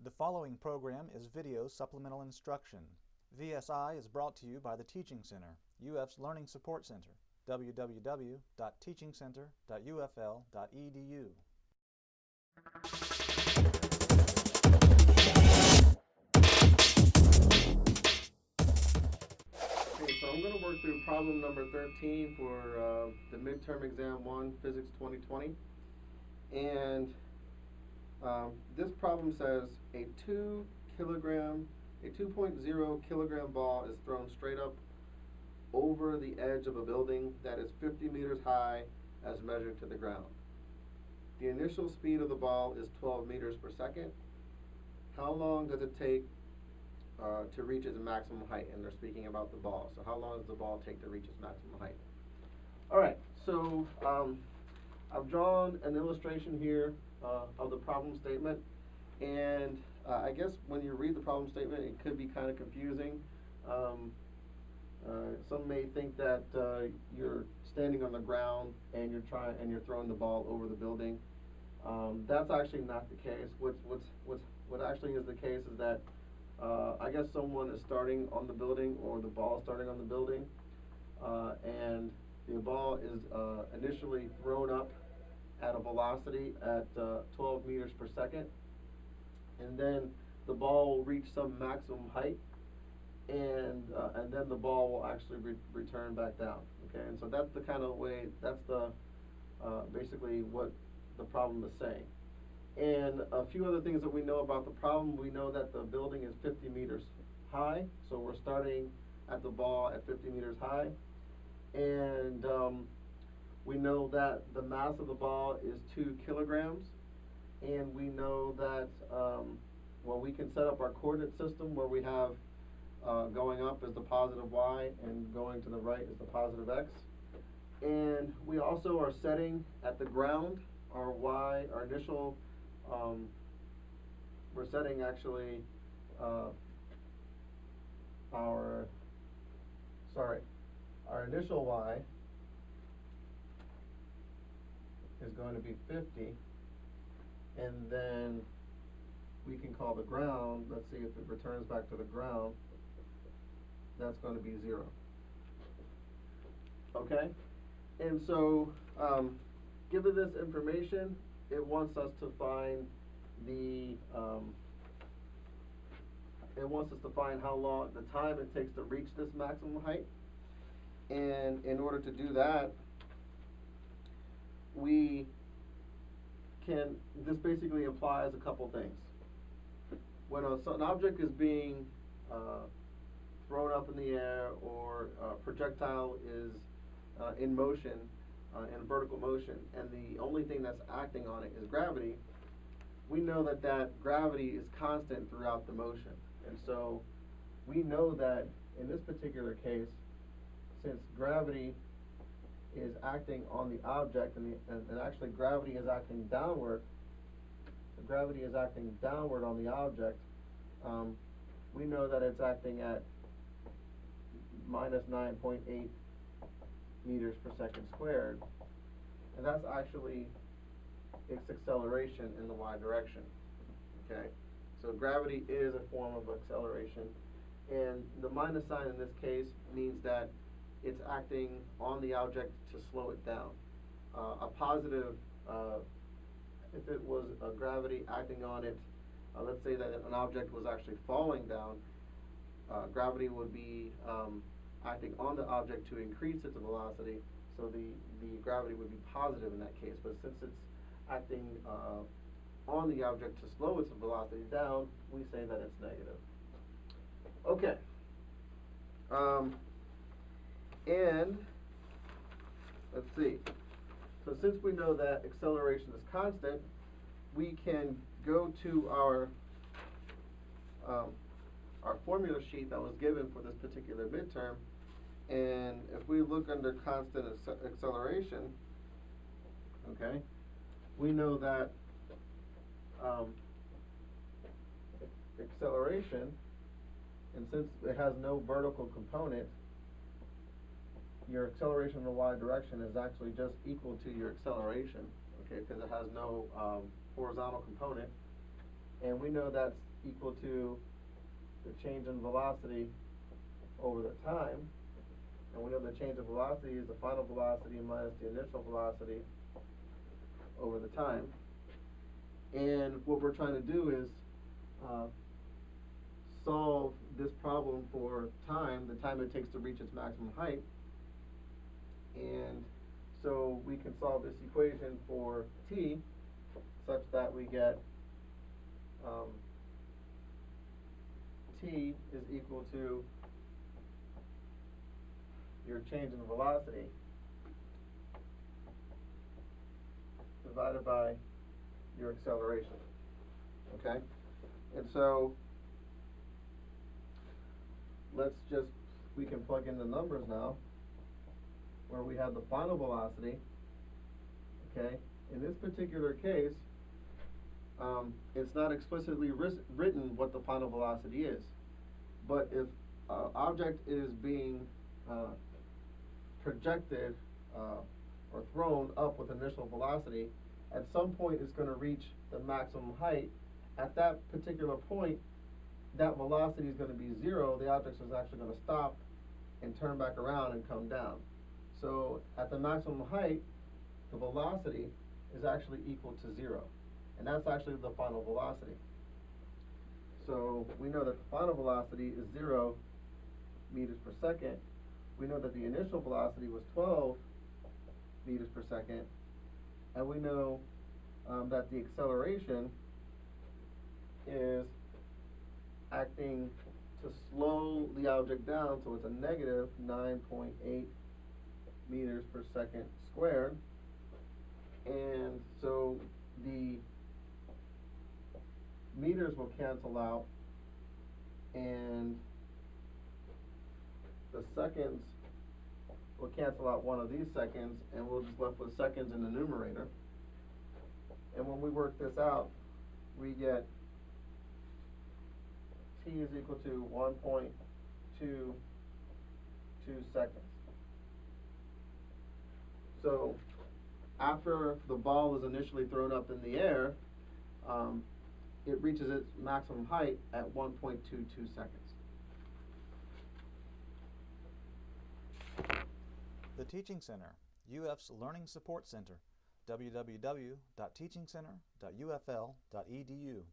The following program is video supplemental instruction. VSI is brought to you by the Teaching Center, UF's Learning Support Center, www.teachingcenter.ufl.edu. Okay, so I'm going to work through problem number 13 for the midterm exam 1, Physics 2020. And this problem says a 2.0 kilogram ball is thrown straight up over the edge of a building that is 50 meters high as measured to the ground. The initial speed of the ball is 12 meters per second. How long does it take to reach its maximum height? And they're speaking about the ball. So how long does the ball take to reach its maximum height? Alright, so I've drawn an illustration here of the problem statement, and I guess when you read the problem statement it could be kind of confusing. Some may think that you're standing on the ground and you're throwing the ball over the building. That's actually not the case. What actually is the case is that I guess someone is starting on the building, or the ball is starting on the building, and the ball is initially thrown up at a velocity at 12 meters per second, and then the ball will reach some maximum height, and then the ball will actually return back down. Okay, and so that's the kind of way, that's the basically what the problem is saying. And a few other things that we know about the problem: we know that the building is 50 meters high, so we're starting at the ball at 50 meters high, and we know that the mass of the ball is 2 kilograms, and we know that well, we can set up our coordinate system where we have going up is the positive y and going to the right is the positive x, and we also are setting at the ground our y, our initial we're setting actually our initial y is going to be 50, and then we can call the ground, let's see if it returns back to the ground, that's going to be 0. Okay, and so given this information, it wants us to find how long, the time it takes to reach this maximum height. And in order to do that, this basically implies a couple things. When an object is being thrown up in the air, or a projectile is in motion, in vertical motion, and the only thing that's acting on it is gravity, we know that gravity is constant throughout the motion. And so we know that in this particular case, since gravity is acting on the object, and actually gravity is acting downward, so gravity is acting downward on the object, we know that it's acting at minus 9.8 meters per second squared, and that's actually its acceleration in the y direction. Okay, so gravity is a form of acceleration, and the minus sign in this case means that it's acting on the object to slow it down. A positive, if it was gravity acting on it, let's say that an object was actually falling down, gravity would be acting on the object to increase its velocity, so the gravity would be positive in that case. But since it's acting on the object to slow its velocity down, we say that it's negative. Okay. And let's see. So since we know that acceleration is constant, we can go to our formula sheet that was given for this particular midterm, and if we look under constant acceleration, okay, we know that acceleration, and since it has no vertical component, your acceleration in the y direction is actually just equal to your acceleration, okay, because it has no horizontal component. and we know that's equal to the change in velocity over the time, and we know the change in velocity is the final velocity minus the initial velocity over the time. And what we're trying to do is solve this problem for time, the time it takes to reach its maximum height. And so we can solve this equation for t such that we get t is equal to your change in velocity divided by your acceleration. Okay? And so we can plug in the numbers now, where we have the final velocity. Okay? In this particular case, it's not explicitly written what the final velocity is. But if an object is being projected or thrown up with initial velocity, at some point it's going to reach the maximum height. At that particular point, that velocity is going to be 0. The object is actually going to stop and turn back around and come down. So at the maximum height, the velocity is actually equal to 0. And that's actually the final velocity. So we know that the final velocity is 0 meters per second. We know that the initial velocity was 12 meters per second. And we know that the acceleration is acting to slow the object down, so it's a negative 9.8 meters per second squared. And so the meters will cancel out, and the seconds will cancel out one of these seconds, and we'll just left with seconds in the numerator. And when we work this out, we get t is equal to 1.22 seconds. So after the ball is initially thrown up in the air, it reaches its maximum height at 1.22 seconds. The Teaching Center, UF's Learning Support Center, www.teachingcenter.ufl.edu.